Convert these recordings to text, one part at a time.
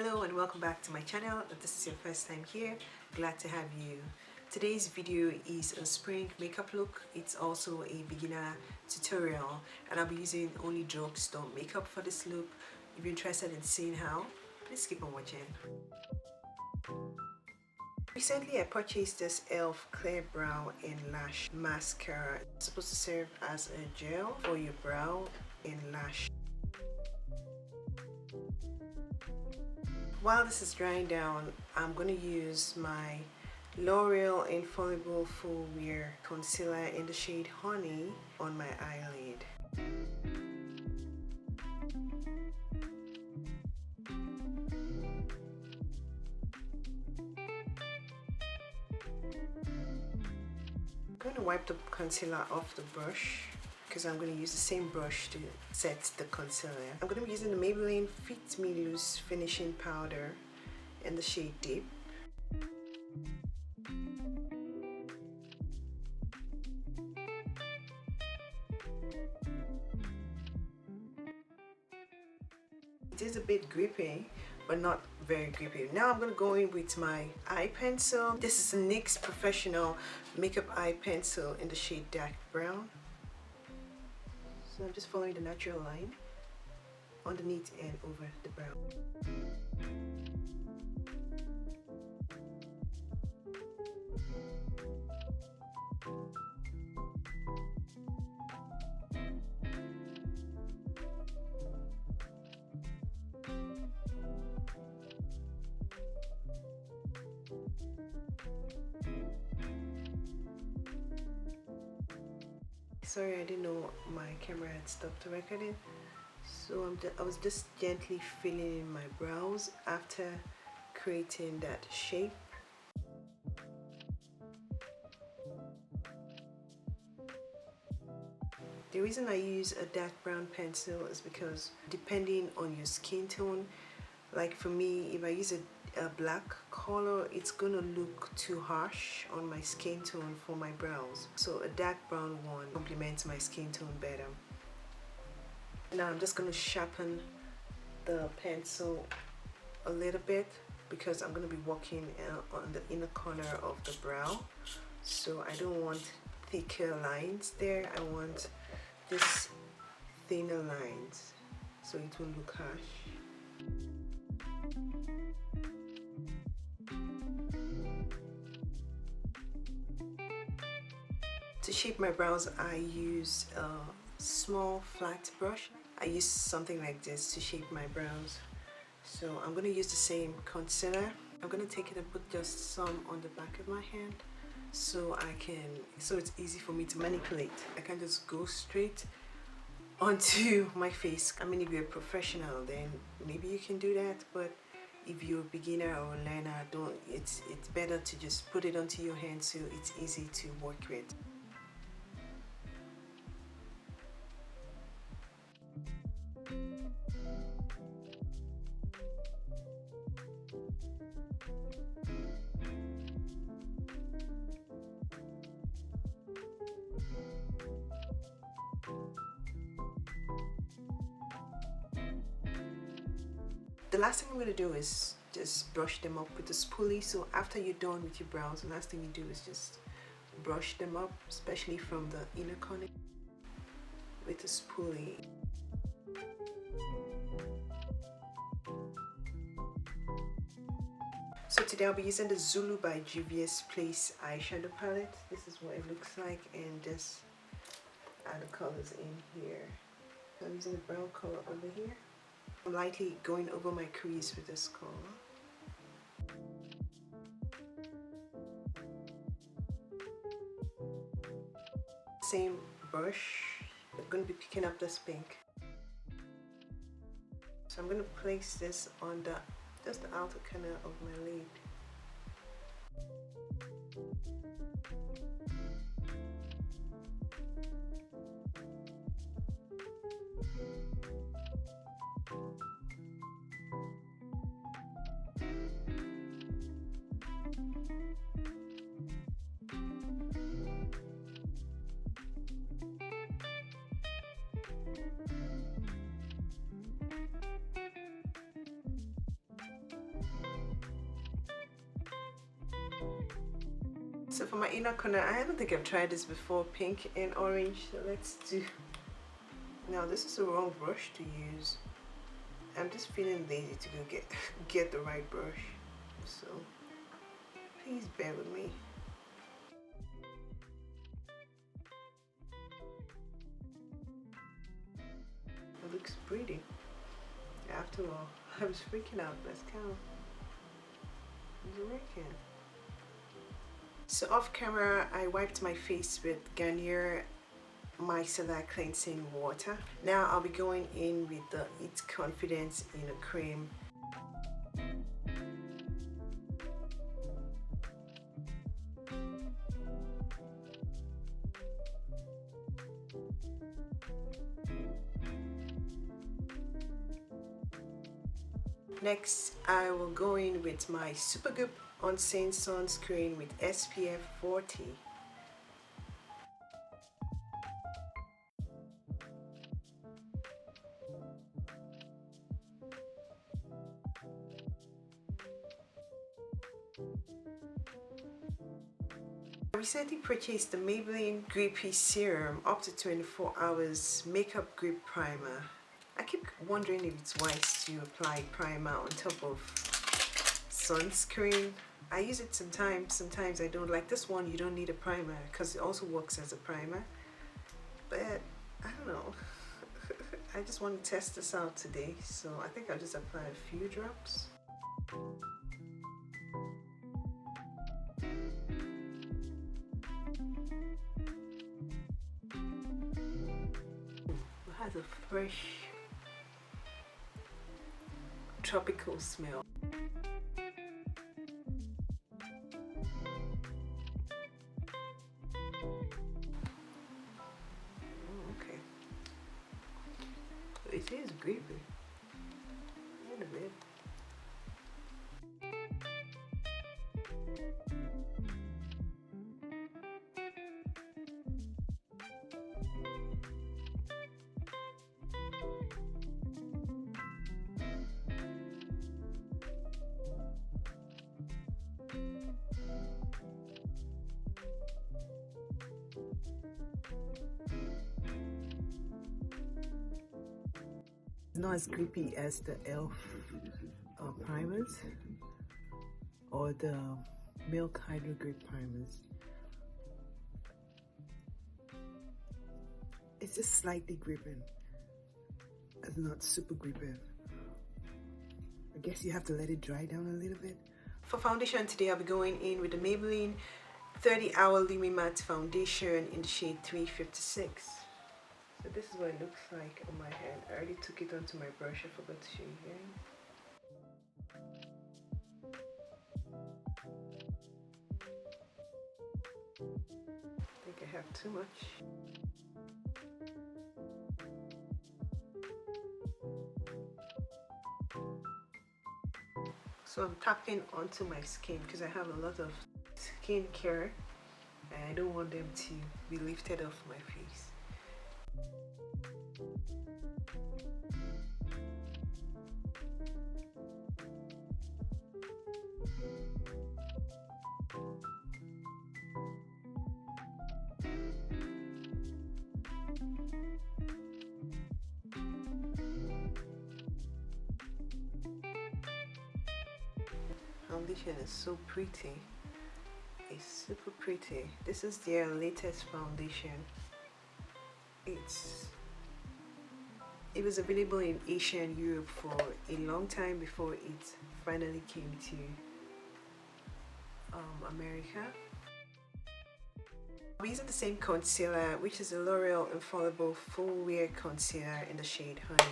Hello and welcome back to my channel. If this is your first time here, glad to have you. Today's video is a spring makeup look. It's also a beginner tutorial and I'll be using only Drugstore makeup for this look. If you're interested in seeing how, please keep on watching. Recently I purchased this e.l.f. Clear Brow and Lash Mascara. It's supposed to serve as a gel for your brow and lash. While this is drying down, I'm going to use my L'Oreal Infallible Full Wear Concealer in the shade Honey on my eyelid. I'm going to wipe the concealer off the brush because I'm going to use the same brush to set the concealer. I'm going to be using the Maybelline Fit Me Loose Finishing Powder in the shade Deep. It is a bit grippy, but not very grippy. Now I'm going to go in with my eye pencil. This is a NYX Professional Makeup Eye Pencil in the shade Dark Brown. So I'm just following the natural line underneath and over the brow. Sorry, I didn't know my camera had stopped recording. So I was just gently filling in my brows after creating that shape. The reason I use a dark brown pencil is because depending on your skin tone, like for me, if I use a black color, it's gonna look too harsh on my skin tone for my brows. So a dark brown one complements my skin tone better. Now I'm just gonna sharpen the pencil a little bit because I'm gonna be working on the inner corner of the brow. So I don't want thicker lines there. I want this thinner lines so it will look harsh. To shape my brows, I use a small flat brush. I use something like this to shape my brows. So I'm going to use the same concealer. I'm going to take it and put just some on the back of my hand so it's easy for me to manipulate. I can just go straight onto my face. I mean, if you're a professional, then maybe you can do that, but if you're a beginner or a learner, it's better to just put it onto your hand so it's easy to work with. The last thing I'm going to do is just brush them up with a spoolie. So after you're done with your brows, the last thing you do is just brush them up, especially from the inner corner with a spoolie. So today I'll be using the Zulu by Juvia's Place eyeshadow palette. This is what it looks like, and just add the colors in here. So I'm using the brown color over here. I'm lightly going over my crease with this color. Same brush, I'm going to be picking up this pink. So I'm going to place this on just the outer corner of my lid. So for my inner corner, I don't think I've tried this before, pink and orange. So let's do. Now this is the wrong brush to use. I'm just feeling lazy to go get the right brush. So please bear with me. It looks pretty. After all, I was freaking out. Let's count. It's working. So off camera, I wiped my face with Garnier Micellar Cleansing Water. Now I'll be going in with the It's Confidence in a Cream. Next, I will go in with my Supergoop On-Scent Sunscreen with SPF 40. I recently purchased the Maybelline Grippy Serum up to 24 hours Makeup Grip Primer. I keep wondering if it's wise to apply primer on top of sunscreen. I use it sometimes I don't. Like this one, you don't need a primer because it also works as a primer. But I don't know. I just want to test this out today, so I think I'll just apply a few drops. It has a fresh tropical smell. Okay. It is grippy. In a bit. Not as grippy as the e.l.f. Primers or the Milk Hydro Grip primers. It's just slightly gripping. It's not super gripping. I guess you have to let it dry down a little bit. For foundation today, I'll be going in with the Maybelline 30-Hour Lumi-Matte Foundation in the shade 356. So this is what it looks like on my hand. I already took it onto my brush. I forgot to show you here. I think I have too much. So I'm tapping onto my skin because I have a lot of skincare and I don't want them to be lifted off my face. Foundation is so pretty. It's super pretty. This is their latest foundation. It was available in Asia and Europe for a long time before it finally came to America. I'm using the same concealer, which is a L'Oreal Infallible Full Wear Concealer in the shade Honey.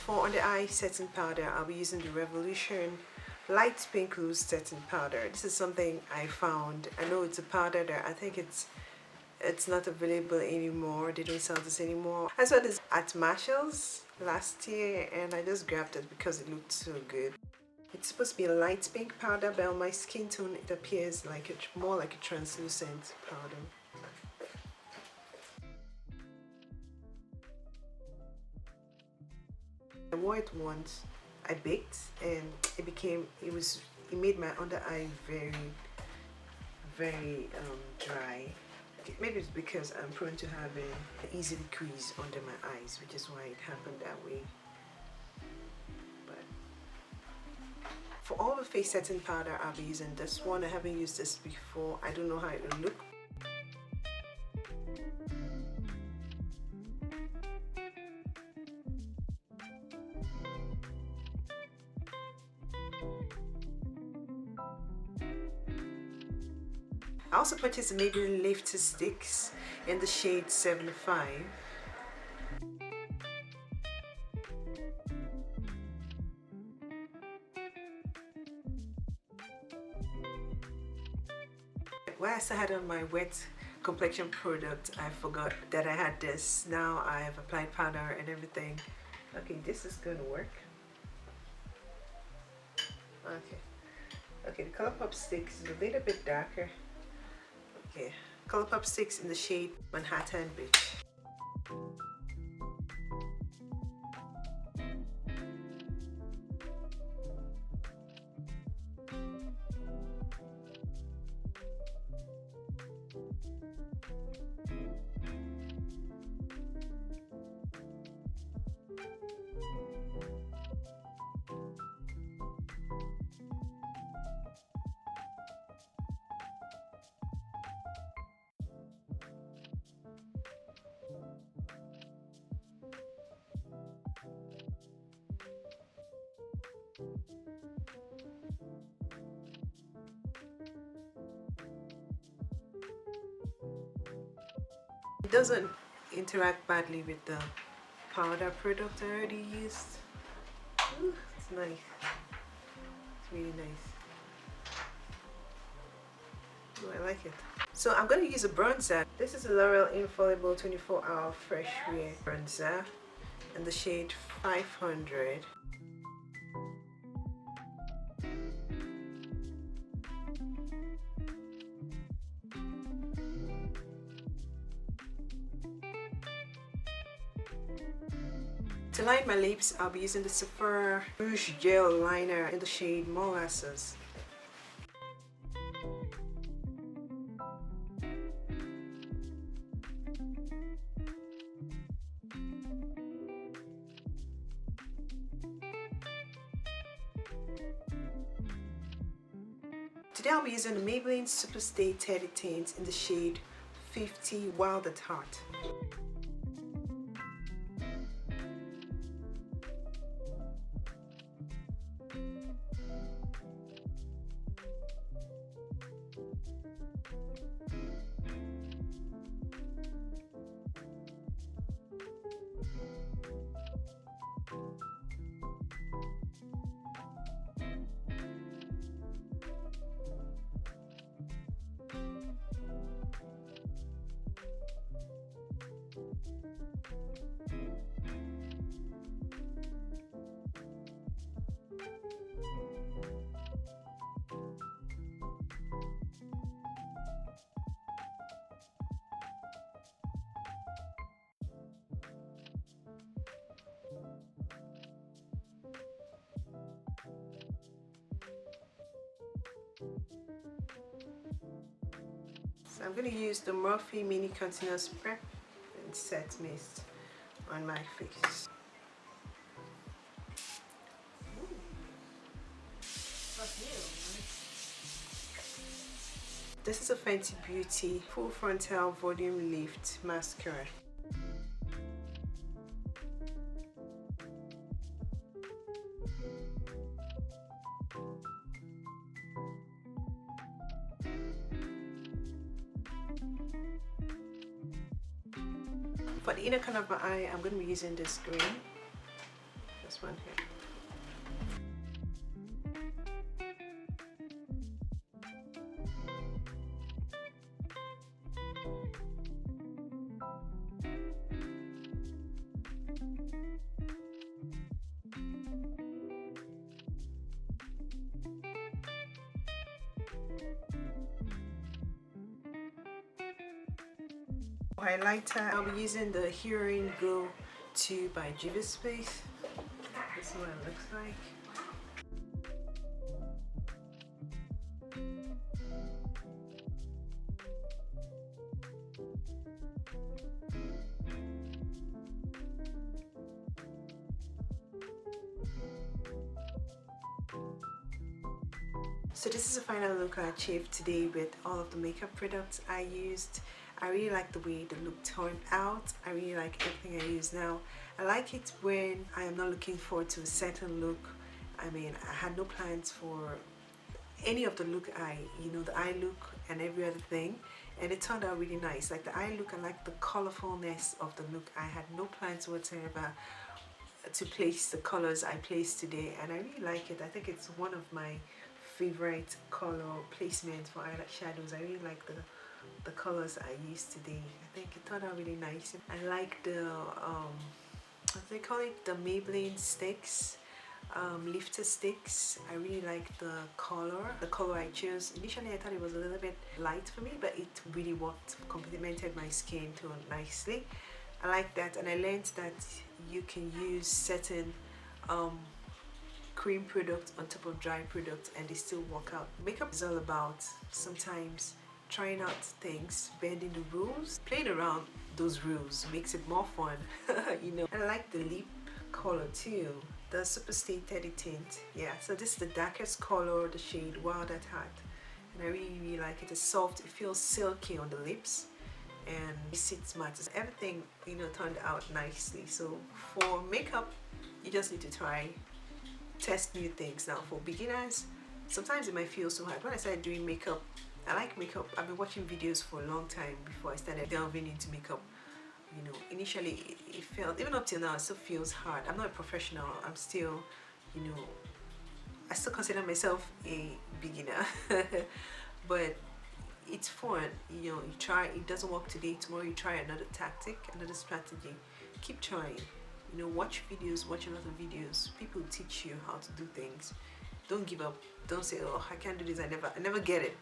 For under eye setting powder, I'll be using the Revolution Light Pink Loose Setting Powder. This is something I found. I know it's a powder that I think it's not available anymore. They don't sell this anymore. I saw this at Marshall's last year and I just grabbed it because it looked so good. It's supposed to be a light pink powder, but on my skin tone it appears like more like a translucent powder. I wore it once. I baked and it made my under eye very dry. Maybe it's because I'm prone to having an easy crease under my eyes, which is why it happened that way. But for all the face setting powder, I'll be using this one. I haven't used this before. I don't know how it will look. I also purchased the Maybelline Lifter Stix in the shade 75. Whilst I had on my wet complexion product, I forgot that I had this. Now I have applied powder and everything. Okay, this is going to work. Okay, the ColourPop Stix is a little bit darker. Okay, ColourPop Stix in the shade Manhattan Beach. It doesn't interact badly with the powder product I already used. Ooh, it's nice. It's really nice. Oh, I like it. So I'm going to use a bronzer. This is a L'Oreal Infallible 24-Hour Fresh Wear Bronzer in the shade 500. To line my lips, I'll be using the SEPHORA Rouge Gel Liner in the shade Molasses. Today I'll be using the Maybelline Super Stay Teddy Tint in the shade 50 Wild at Heart. So I'm going to use the Morphe Mini Continuous Prep and Set Mist on my face. This is a Fenty Beauty Full Frontal Volume Lift Mascara. For the inner corner of my eye, I'm going to be using this green. This this one here. Highlighter, I'll be using the Heroine Go 2 by Juvia Space. This is what it looks like. So this is the final look I achieved today with all of the makeup products I used. I really like the way the look turned out. I really like everything I use now. I like it when I am not looking forward to a certain look. I mean, I had no plans for any of the look the eye look and every other thing, and it turned out really nice. Like the eye look, I like the colorfulness of the look. I had no plans whatsoever to place the colors I placed today, and I really like it. I think it's one of my favorite color placements for eyeshadows. I really like the colors I used today. I think it turned out really nice. I like the what do they call it, the Maybelline Stix lifter sticks. I really like the color I chose. Initially I thought it was a little bit light for me, but it really worked, complemented my skin tone nicely. I like that, and I learned that you can use certain cream product on top of dry product and they still work out. Makeup is all about sometimes trying out things, bending the rules, playing around those rules makes it more fun. You know. I like the lip color too, the Super Stay 30 tint. Yeah, so this is the darkest color, the shade Wild at Heart, and I really like it. It's soft, it feels silky on the lips, and it sits matte. Everything turned out nicely. So for makeup, you just need to test new things. Now for beginners, sometimes it might feel so hard. When I started doing makeup, I like makeup. I've been watching videos for a long time before I started delving into makeup. Initially it felt, even up till now, it still feels hard. I'm not a professional. I'm still, I still consider myself a beginner. But it's fun. You try, it doesn't work today, tomorrow you try another tactic, another strategy. Keep trying. Watch videos, watch a lot of videos. People teach you how to do things. Don't give up. Don't say, oh, I can't do this, I never get it,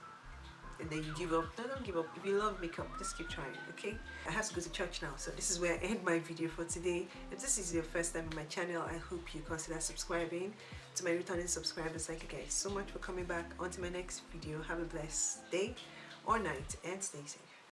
and then you give up. No, don't give up. If you love makeup, just keep trying, okay? I have to go to church now, so this is where I end my video for today. If this is your first time on my channel, I hope you consider subscribing. To my returning subscribers, thank you guys so much for coming back. On to my next video. Have a blessed day or night and stay safe.